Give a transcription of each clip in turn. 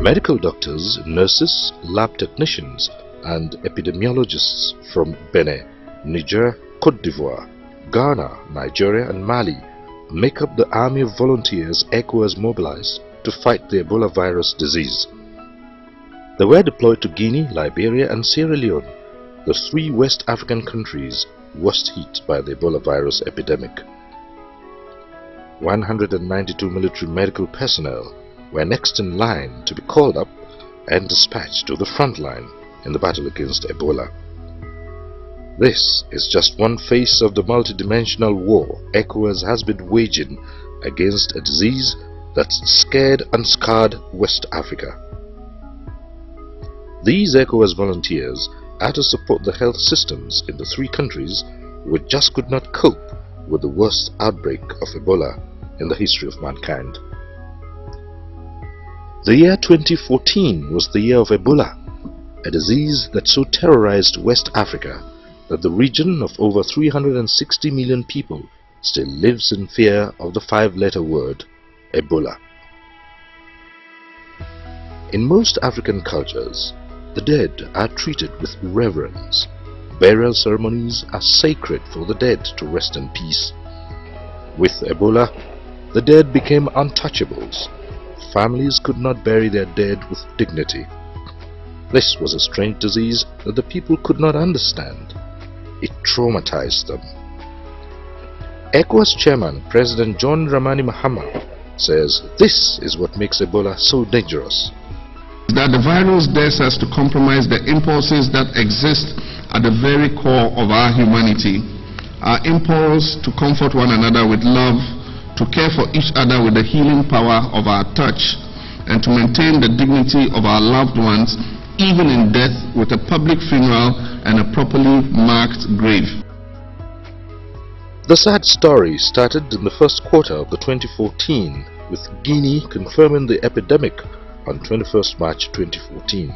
Medical doctors, nurses, lab technicians and epidemiologists from Benin, Niger, Côte d'Ivoire, Ghana, Nigeria and Mali make up the army of volunteers ECOWAS mobilized to fight the Ebola virus disease. They were deployed to Guinea, Liberia and Sierra Leone, the three West African countries worst hit by the Ebola virus epidemic. 192 military medical personnel were next in line to be called up and dispatched to the front line in the battle against Ebola. This is just one face of the multidimensional war ECOWAS has been waging against a disease that scared and scarred West Africa. These ECOWAS volunteers are to support the health systems in the three countries which just could not cope with the worst outbreak of Ebola in the history of mankind. The year 2014 was the year of Ebola, a disease that so terrorized West Africa that the region of over 360 million people still lives in fear of the five-letter word Ebola. In most African cultures, the dead are treated with reverence. Burial ceremonies are sacred for the dead to rest in peace. With Ebola, the dead became untouchables. Families could not bury their dead with dignity. This was a strange disease that the people could not understand. It traumatized them. ECOWAS chairman President John Dramani Mahama says this is what makes Ebola so dangerous. That the virus dares us to compromise the impulses that exist at the very core of our humanity. Our impulse to comfort one another with love, to care for each other with the healing power of our touch, and to maintain the dignity of our loved ones even in death with a public funeral and a properly marked grave. The sad story started in the first quarter of the 2014 with Guinea confirming the epidemic on 21st March 2014.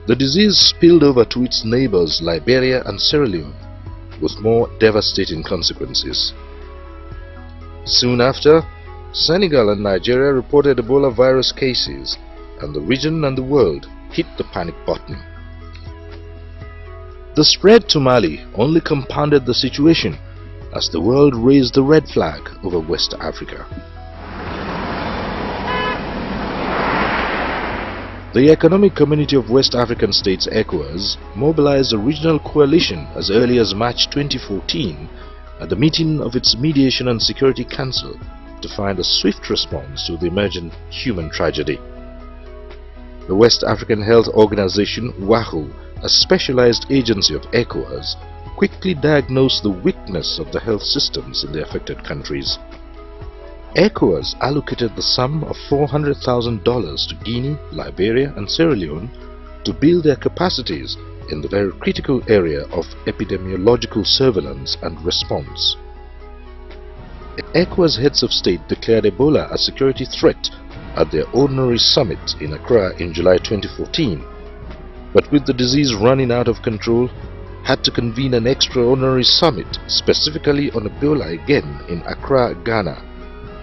The disease spilled over to its neighbors Liberia and Sierra Leone with more devastating consequences. Soon after, Senegal and Nigeria reported Ebola virus cases, and the region and the world hit the panic button. The spread to Mali only compounded the situation as the world raised the red flag over West Africa. The Economic Community of West African States ECOWAS mobilized a regional coalition as early as March 2014 at the meeting of its Mediation and Security Council to find a swift response to the emerging human tragedy. The West African Health Organization WAHO, a specialized agency of ECOWAS, quickly diagnosed the weakness of the health systems in the affected countries. ECOWAS allocated the sum of $400,000 to Guinea, Liberia and Sierra Leone to build their capacities in the very critical area of epidemiological surveillance and response. ECOWAS heads of state declared Ebola a security threat at their ordinary summit in Accra in July 2014, but with the disease running out of control, had to convene an extraordinary summit specifically on Ebola again in Accra, Ghana,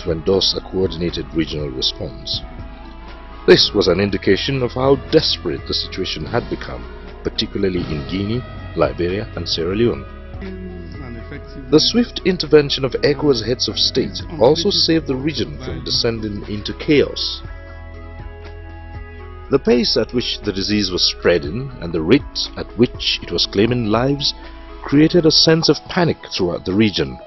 to endorse a coordinated regional response. This was an indication of how desperate the situation had become, particularly in Guinea, Liberia and Sierra Leone. The swift intervention of ECOWAS heads of state also saved the region from descending into chaos. The pace at which the disease was spreading and the rate at which it was claiming lives created a sense of panic throughout the region.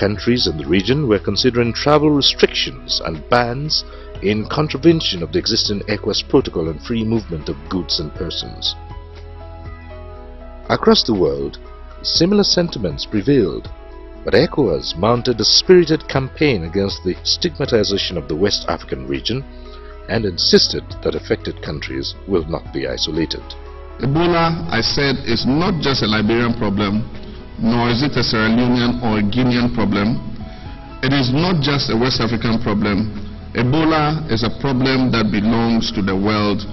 Countries in the region were considering travel restrictions and bans in contravention of the existing ECOWAS protocol on free movement of goods and persons. Across the world, similar sentiments prevailed, but ECOWAS mounted a spirited campaign against the stigmatization of the West African region and insisted that affected countries will not be isolated. Ebola, I said, is not just a Liberian problem, nor is it a Sierra Leonean or a Guinean problem. It is not just a West African problem. Ebola is a problem that belongs to the world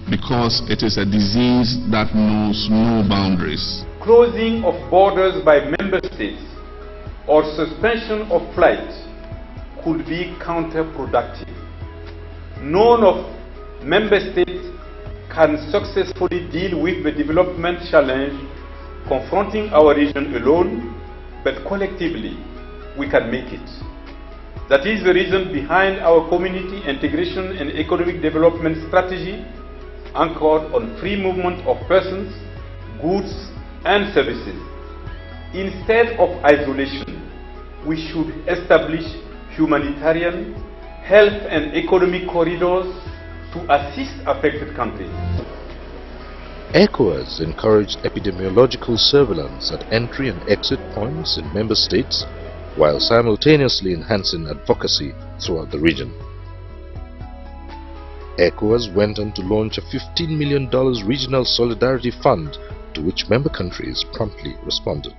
because it is a disease that knows no boundaries. Closing of borders by member states or suspension of flights could be counterproductive. None of member states can successfully deal with the development challenge confronting our region alone, but collectively we can make it. That is the reason behind our community integration and economic development strategy anchored on free movement of persons, goods and services. Instead of isolation, we should establish humanitarian, health and economic corridors to assist affected countries. ECOWAS encouraged epidemiological surveillance at entry and exit points in member states while simultaneously enhancing advocacy throughout the region. ECOWAS went on to launch a $15 million regional solidarity fund to which member countries promptly responded.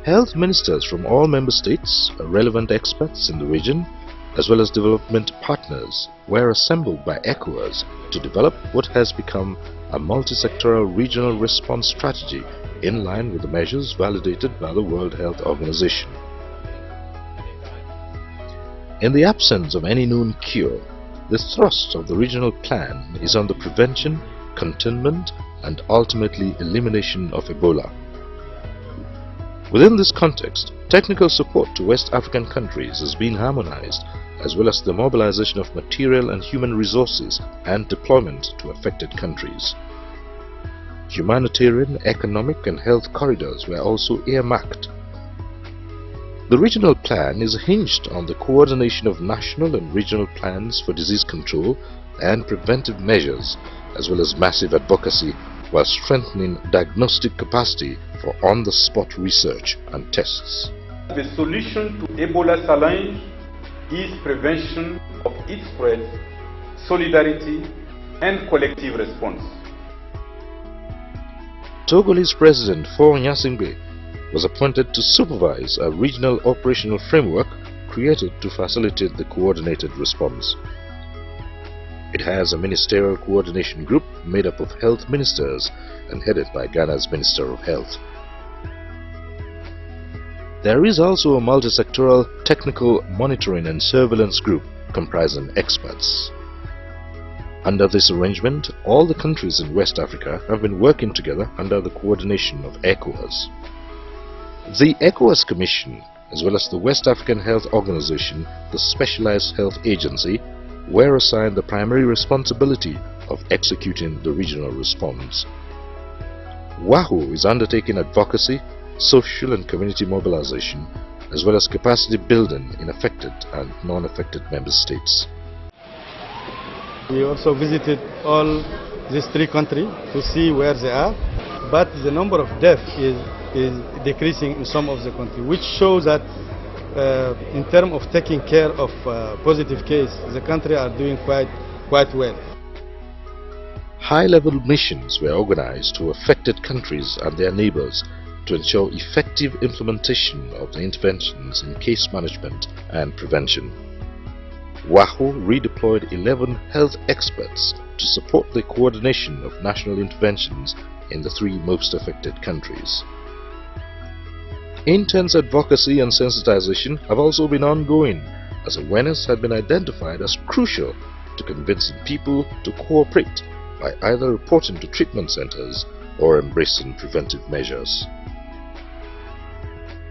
Health ministers from all member states, relevant experts in the region, as well as development partners were assembled by ECOWAS to develop what has become a multi-sectoral regional response strategy in line with the measures validated by the World Health Organization. In the absence of any known cure, the thrust of the regional plan is on the prevention, containment and ultimately elimination of Ebola. Within this context, technical support to West African countries has been harmonized, as well as the mobilization of material and human resources and deployment to affected countries. Humanitarian, economic and health corridors were also earmarked. The regional plan is hinged on the coordination of national and regional plans for disease control and preventive measures, as well as massive advocacy, while strengthening diagnostic capacity for on-the-spot research and tests. The solution to Ebola challenge is prevention of its spread, solidarity and collective response. Togolese President Faure Gnassingbé was appointed to supervise a regional operational framework created to facilitate the coordinated response. It has a ministerial coordination group made up of health ministers and headed by Ghana's Minister of Health. There is also a multi-sectoral technical monitoring and surveillance group comprising experts. Under this arrangement, all the countries in West Africa have been working together under the coordination of ECOWAS. The ECOWAS Commission, as well as the West African Health Organization, the Specialized Health Agency, were assigned the primary responsibility of executing the regional response. WAHO is undertaking advocacy, social and community mobilization, as well as capacity building in affected and non-affected member states. We also visited all these three countries to see where they are, but the number of deaths is decreasing in some of the countries, which shows that in terms of taking care of positive case, the country are doing quite well. High-level missions were organized to affected countries and their neighbors to ensure effective implementation of the interventions in case management and prevention. WAHO redeployed 11 health experts to support the coordination of national interventions in the three most affected countries. Intense advocacy and sensitization have also been ongoing, as awareness had been identified as crucial to convincing people to cooperate by either reporting to treatment centers or embracing preventive measures.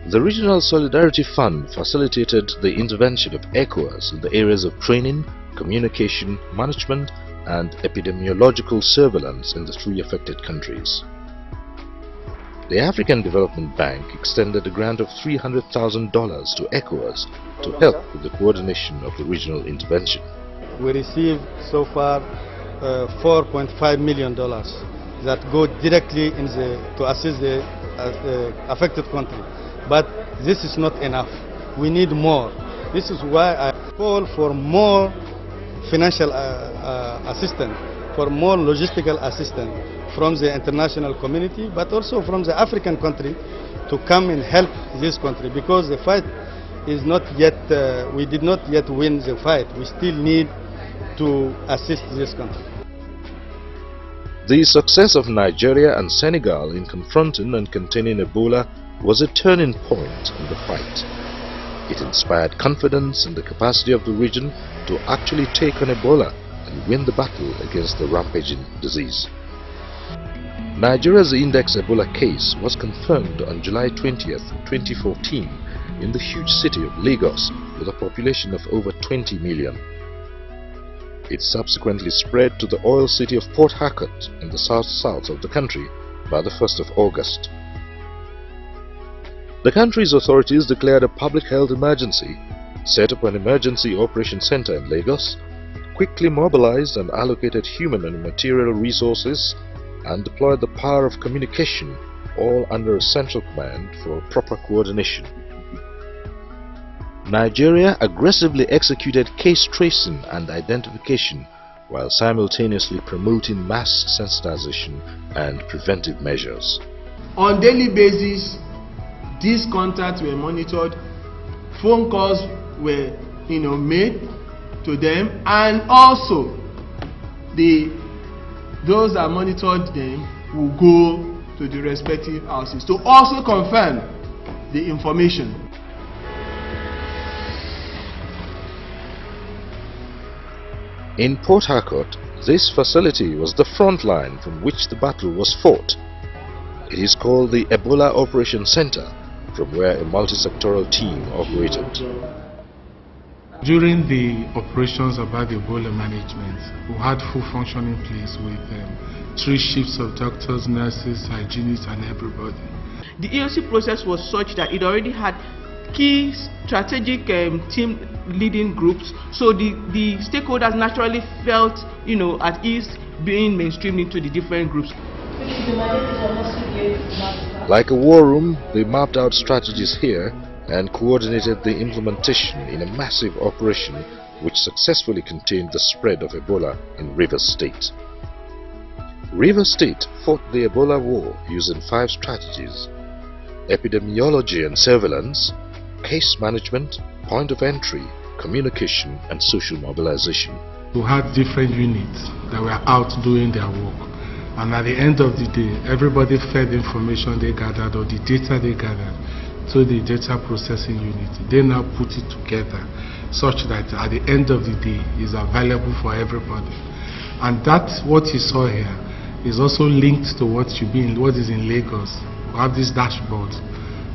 The Regional Solidarity Fund facilitated the intervention of ECOWAS in the areas of training, communication, management and epidemiological surveillance in the three affected countries. The African Development Bank extended a grant of $300,000 to ECOWAS to help with the coordination of the regional intervention. We received so far $4.5 million that go directly to assist the affected country. But this is not enough. We need more. This is why I call for more financial assistance, for more logistical assistance from the international community, but also from the African country to come and help this country, because the fight is not yet, we did not yet win the fight. We still need to assist this country. The success of Nigeria and Senegal in confronting and containing Ebola was a turning point in the fight. It inspired confidence in the capacity of the region to actually take on Ebola and win the battle against the rampaging disease. Nigeria's index Ebola case was confirmed on July 20th, 2014 in the huge city of Lagos with a population of over 20 million. It subsequently spread to the oil city of Port Harcourt in the south of the country by the 1st of August. The country's authorities declared a public health emergency, set up an emergency operation center in Lagos, quickly mobilized and allocated human and material resources, and deployed the power of communication, all under a central command for proper coordination. Nigeria aggressively executed case tracing and identification while simultaneously promoting mass sensitization and preventive measures. On daily basis, these contacts were monitored, phone calls were made to them, and also those that monitored them will go to the respective houses to also confirm the information. In Port Harcourt, this facility was the front line from which the battle was fought. It is called the Ebola Operation Center, from where a multi-sectoral team operated. During the operations about the Ebola management, we had full functioning place with 3 shifts of doctors, nurses, hygienists and everybody. The EOC process was such that it already had key strategic team leading groups, so the stakeholders naturally felt at ease being mainstreamed into the different groups. Like a war room, they mapped out strategies here and coordinated the implementation in a massive operation which successfully contained the spread of Ebola in Rivers State. Rivers State fought the Ebola war using 5 strategies: epidemiology and surveillance, case management, point of entry, communication and social mobilization. We had different units that were out doing their work, and at the end of the day, everybody fed the information they gathered or the data they gathered to the data processing unit. They now put it together such that at the end of the day is available for everybody. And that's what you saw here is also linked to what is in Lagos. We have this dashboard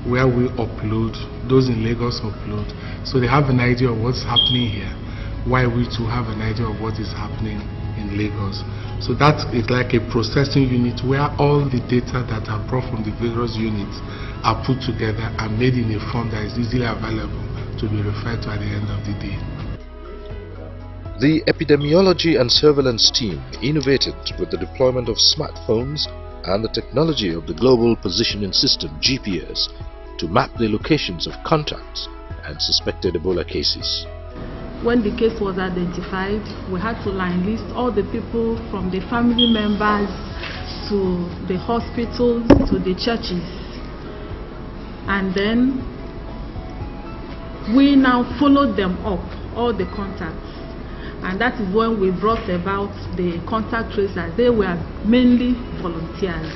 where we upload, those in Lagos upload, so they have an idea of what's happening here, while we too have an idea of what is happening in Lagos. So that is like a processing unit where all the data that are brought from the various units are put together and made in a form that is easily available to be referred to at the end of the day. The epidemiology and surveillance team innovated with the deployment of smartphones and the technology of the Global Positioning System GPS to map the locations of contacts and suspected Ebola cases. When the case was identified, we had to line list all the people from the family members to the hospitals to the churches. And then we now followed them up, all the contacts. And that is when we brought about the contact tracers. They were mainly volunteers.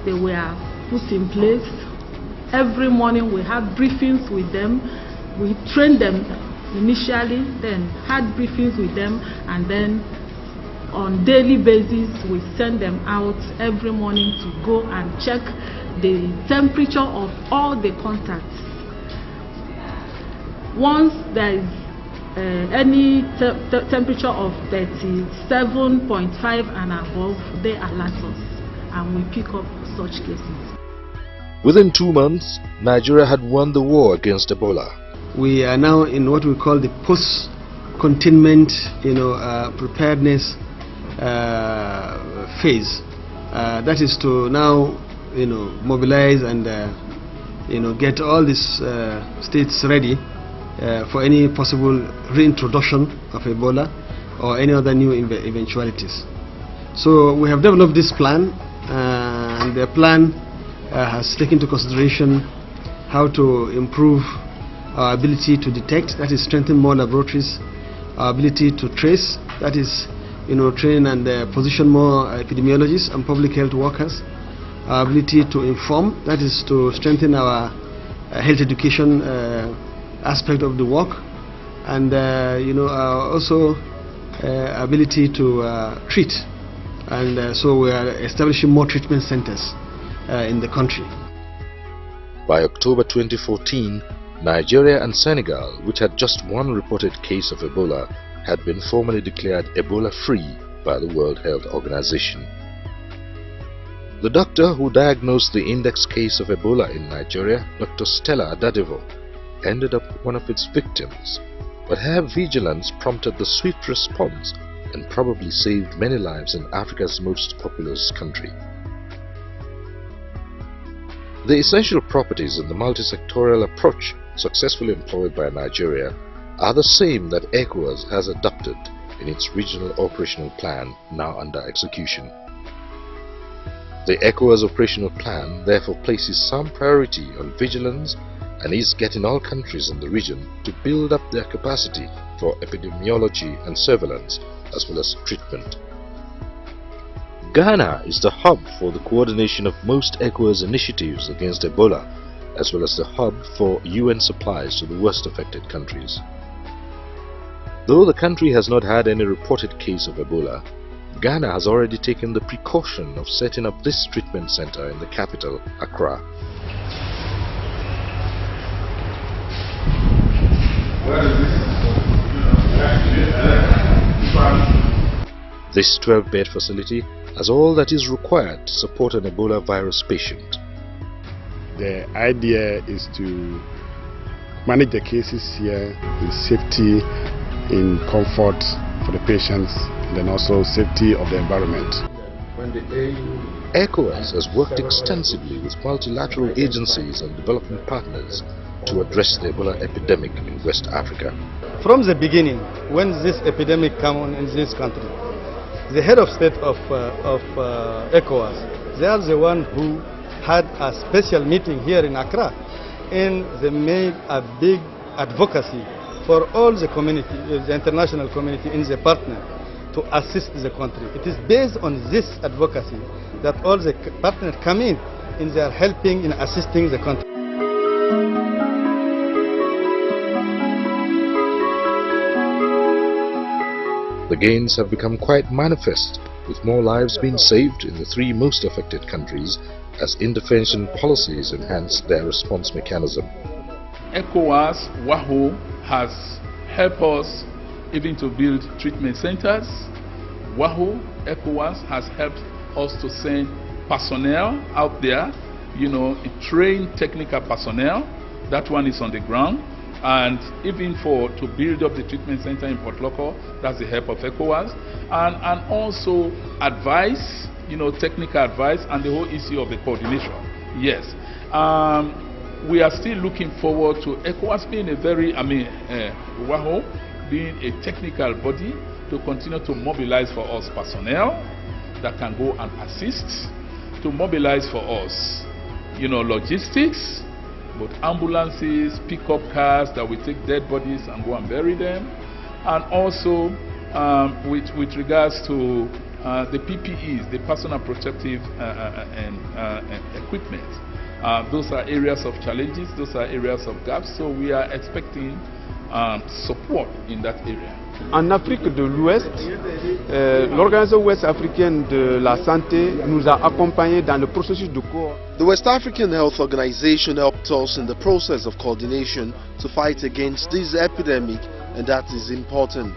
They were put in place. Every morning we had briefings with them. We trained them initially, then had briefings with them, and then on daily basis we send them out every morning to go and check the temperature of all the contacts. Once there is any temperature of 37.5 and above, they alert us and we pick up such cases. Within 2 months, Nigeria had won the war against Ebola. We are now in what we call the post-containment, preparedness phase. That is to now, mobilize and get all these states ready for any possible reintroduction of Ebola or any other new eventualities. So we have developed this plan, and the plan has taken into consideration how to improve our ability to detect, that is strengthen more laboratories, our ability to trace, that is train and position more epidemiologists and public health workers, our ability to inform, that is to strengthen our health education aspect of the work, and also ability to treat, and so we are establishing more treatment centers in the country. By October 2014, Nigeria and Senegal, which had just one reported case of Ebola, had been formally declared Ebola-free by the World Health Organization. The doctor who diagnosed the index case of Ebola in Nigeria, Dr. Stella Adadevo, ended up one of its victims, but her vigilance prompted the swift response and probably saved many lives in Africa's most populous country. The essential properties in the multi-sectorial approach successfully employed by Nigeria are the same that ECOWAS has adopted in its regional operational plan now under execution. The ECOWAS operational plan therefore places some priority on vigilance and is getting all countries in the region to build up their capacity for epidemiology and surveillance as well as treatment. Ghana is the hub for the coordination of most ECOWAS initiatives against Ebola, as well as the hub for UN supplies to the worst affected countries. Though the country has not had any reported case of Ebola, Ghana has already taken the precaution of setting up this treatment center in the capital, Accra. This 12-bed facility has all that is required to support an Ebola virus patient. The idea is to manage the cases here in safety, in comfort for the patients, and then also safety of the environment. ECOWAS has worked extensively with multilateral agencies and development partners to address the Ebola epidemic in West Africa. From the beginning, when this epidemic came on in this country, the head of state of ECOWAS, they are the one who had a special meeting here in Accra, and they made a big advocacy for all the community, the international community in the partner, to assist the country. It is based on this advocacy that all the partners come in and they are helping in assisting the country. The gains have become quite manifest, with more lives being saved in the three most affected countries as intervention policies enhance their response mechanism. ECOWAS, WAHO, has helped us even to build treatment centers. WAHO, ECOWAS, has helped us to send personnel out there, trained technical personnel. That one is on the ground. And even to build up the treatment center in Port Loko, that's the help of ECOWAS. And also advice, technical advice, and the whole issue of the coordination. Yes. We are still looking forward to ECOWAS being a very, WAHO being a technical body to continue to mobilize for us personnel that can go and assist, to mobilize for us, logistics, both ambulances, pickup cars that will take dead bodies and go and bury them, and also with regards to the PPEs, the personal protective equipment. Those are areas of challenges, those are areas of gaps, so we are expecting support in that area. En Afrique de l'Ouest, l'Organisation ouest africaine de la santé nous a accompagnés dans le processus de coordination. The West African Health Organization helped us in the process of coordination to fight against this epidemic, and that is important.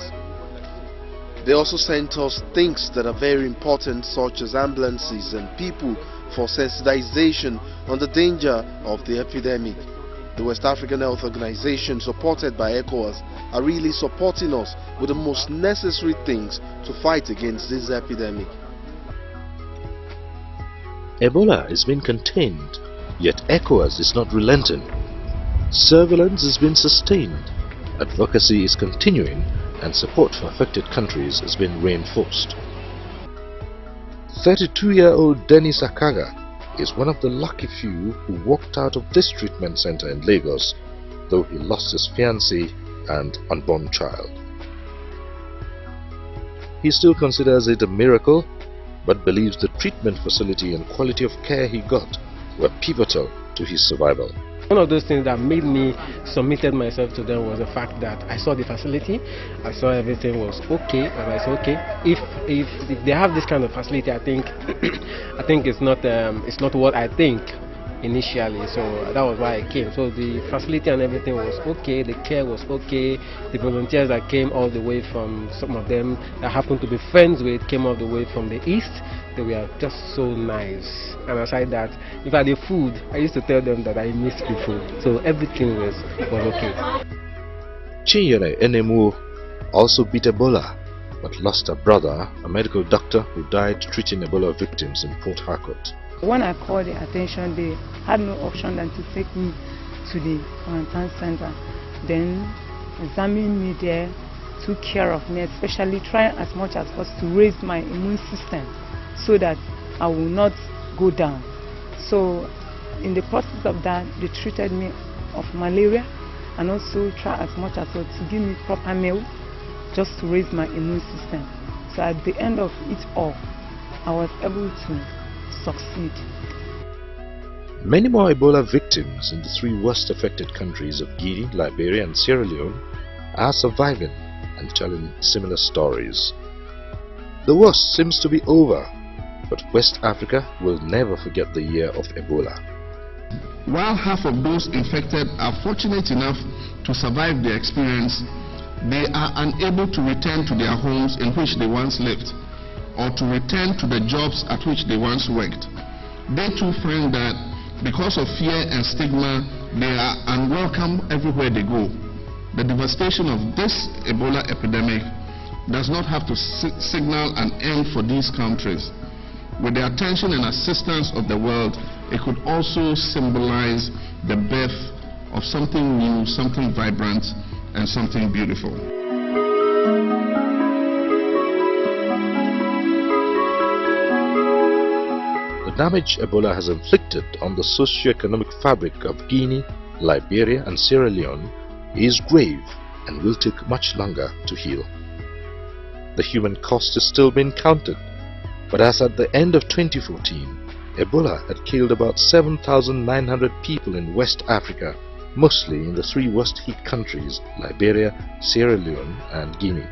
They also sent us things that are very important, such as ambulances and people for sensitization on the danger of the epidemic. The West African Health Organization, supported by ECOWAS, are really supporting us with the most necessary things to fight against this epidemic. Ebola is being contained, yet ECOWAS is not relenting. Surveillance has been sustained, advocacy is continuing, and support for affected countries has been reinforced. 32-year-old Dennis Akaga is one of the lucky few who walked out of this treatment center in Lagos, though he lost his fiancée and unborn child. he still considers it a miracle, but believes the treatment facility and quality of care he got were pivotal to his survival. One of those things that made me submitted myself to them was the fact that I saw the facility, I saw everything was okay, and I said, okay, if they have this kind of facility, I think it's not what I think initially. So that was why I came. So the facility and everything was okay, the care was okay. The volunteers that came all the way from, some of them that I happened to be friends with, came all the way from the east. They were just so nice. And aside that, if I had the food, I used to tell them that I missed the food. So everything was okay. Chinyere Enemu also beat Ebola, but lost a brother, a medical doctor who died treating Ebola victims in Port Harcourt. When I called the attention, they had no option than to take me to the quarantine center. Then examined me there, took care of me, especially trying as much as possible to raise my immune system so that I will not go down. So in the process of that, they treated me of malaria and also try as much as possible to give me proper meal just to raise my immune system. So at the end of it all, I was able to succeed. Many more Ebola victims in the 3 worst affected countries of Guinea, Liberia and Sierra Leone are surviving and telling similar stories. The worst seems to be over, but West Africa will never forget the year of Ebola. While half of those infected are fortunate enough to survive the experience, they are unable to return to their homes in which they once lived, or to return to the jobs at which they once worked. They too find that because of fear and stigma, they are unwelcome everywhere they go. The devastation of this Ebola epidemic does not have to signal an end for these countries. With the attention and assistance of the world, it could also symbolize the birth of something new, something vibrant, and something beautiful. The damage Ebola has inflicted on the socio-economic fabric of Guinea, Liberia and Sierra Leone is grave and will take much longer to heal. The human cost is still being counted, but as at the end of 2014, Ebola had killed about 7,900 people in West Africa, mostly in the 3 worst hit countries, Liberia, Sierra Leone and Guinea.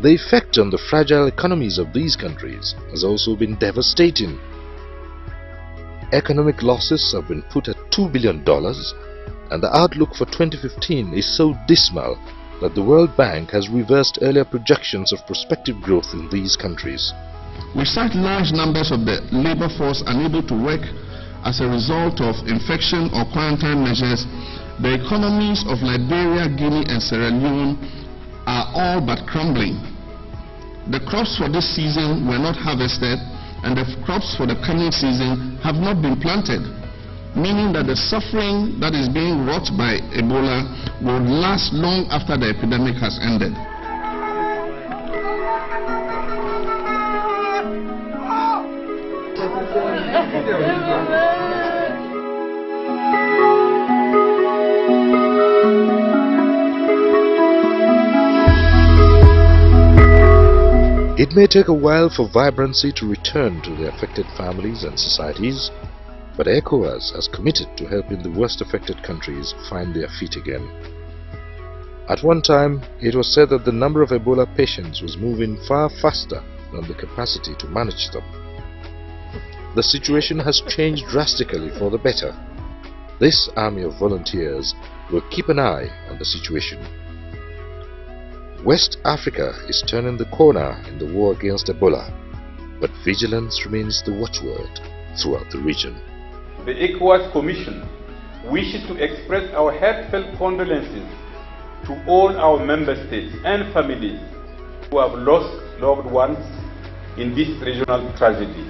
The effect on the fragile economies of these countries has also been devastating. Economic losses have been put at $2 billion, and the outlook for 2015 is so dismal that the World Bank has reversed earlier projections of prospective growth in these countries. We cite large numbers of the labor force unable to work as a result of infection or quarantine measures. The economies of Liberia, Guinea and Sierra Leone are all but crumbling. The crops for this season were not harvested, and the crops for the coming season have not been planted, meaning that the suffering that is being wrought by Ebola will last long after the epidemic has ended. It may take a while for vibrancy to return to the affected families and societies, but ECOWAS has committed to helping the worst affected countries find their feet again. At one time, it was said that the number of Ebola patients was moving far faster than the capacity to manage them. The situation has changed drastically for the better. This army of volunteers will keep an eye on the situation. West Africa is turning the corner in the war against Ebola, but vigilance remains the watchword throughout the region. The ECOWAS Commission wishes to express our heartfelt condolences to all our member states and families who have lost loved ones in this regional tragedy.